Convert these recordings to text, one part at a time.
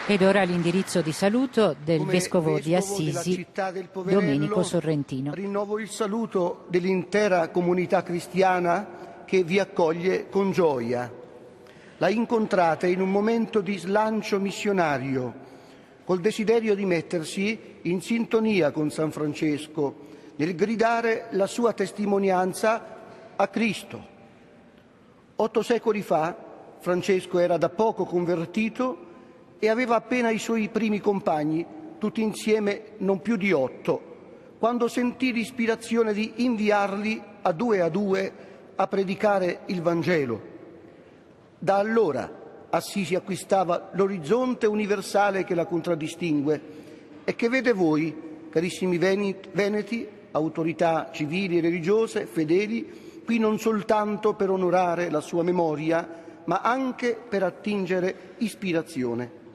Ed ora l'indirizzo di saluto del Come Vescovo di della Assisi, città del Poverello, Domenico Sorrentino. rinnovo il saluto dell'intera comunità cristiana che vi accoglie con gioia. La incontrate in un momento di slancio missionario, col desiderio di mettersi in sintonia con San Francesco nel gridare la sua testimonianza a Cristo. 8 secoli fa Francesco era da poco convertito e aveva appena i suoi primi compagni, tutti insieme non più di 8, quando sentì l'ispirazione di inviarli a due a predicare il Vangelo. Da allora Assisi acquistava l'orizzonte universale che la contraddistingue e che vede voi, carissimi veneti, autorità civili e religiose, fedeli, qui non soltanto per onorare la sua memoria, ma anche per attingere ispirazione.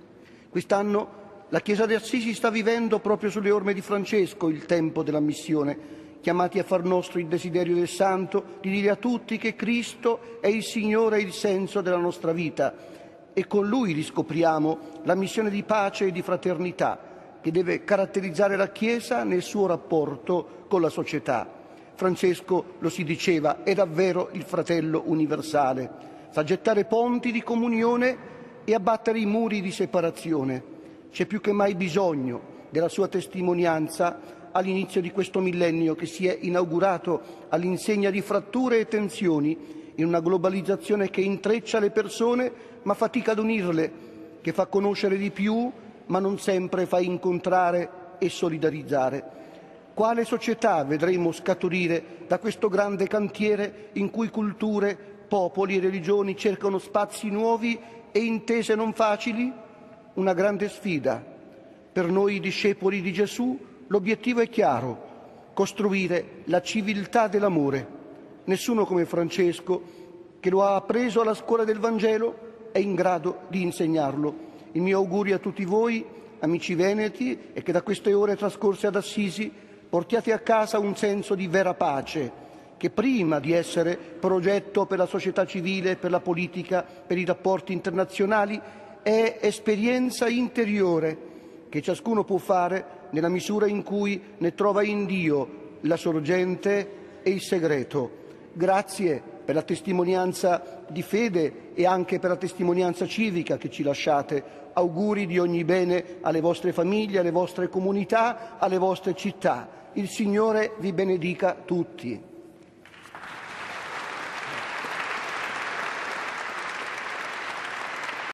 Quest'anno la Chiesa di Assisi sta vivendo proprio sulle orme di Francesco il tempo della missione, chiamati a far nostro il desiderio del Santo di dire a tutti che Cristo è il Signore e il senso della nostra vita e con Lui riscopriamo la missione di pace e di fraternità che deve caratterizzare la Chiesa nel suo rapporto con la società. Francesco, lo si diceva, è davvero il fratello universale, sa gettare ponti di comunione e abbattere i muri di separazione. C'è più che mai bisogno della sua testimonianza all'inizio di questo millennio che si è inaugurato all'insegna di fratture e tensioni in una globalizzazione che intreccia le persone ma fatica ad unirle, che fa conoscere di più ma non sempre fa incontrare e solidarizzare. Quale società vedremo scaturire da questo grande cantiere in cui culture, popoli e religioni cercano spazi nuovi e intese non facili? Una grande sfida. Per noi discepoli di Gesù l'obiettivo è chiaro: costruire la civiltà dell'amore. Nessuno come Francesco, che lo ha appreso alla scuola del Vangelo, è in grado di insegnarlo. Il mio augurio a tutti voi, amici veneti, è che da queste ore trascorse ad Assisi portiate a casa un senso di vera pace, che prima di essere progetto per la società civile, per la politica, per i rapporti internazionali, è esperienza interiore che ciascuno può fare nella misura in cui ne trova in Dio la sorgente e il segreto. Grazie per la testimonianza di fede e anche per la testimonianza civica che ci lasciate. Auguri di ogni bene alle vostre famiglie, alle vostre comunità, alle vostre città. Il Signore vi benedica tutti.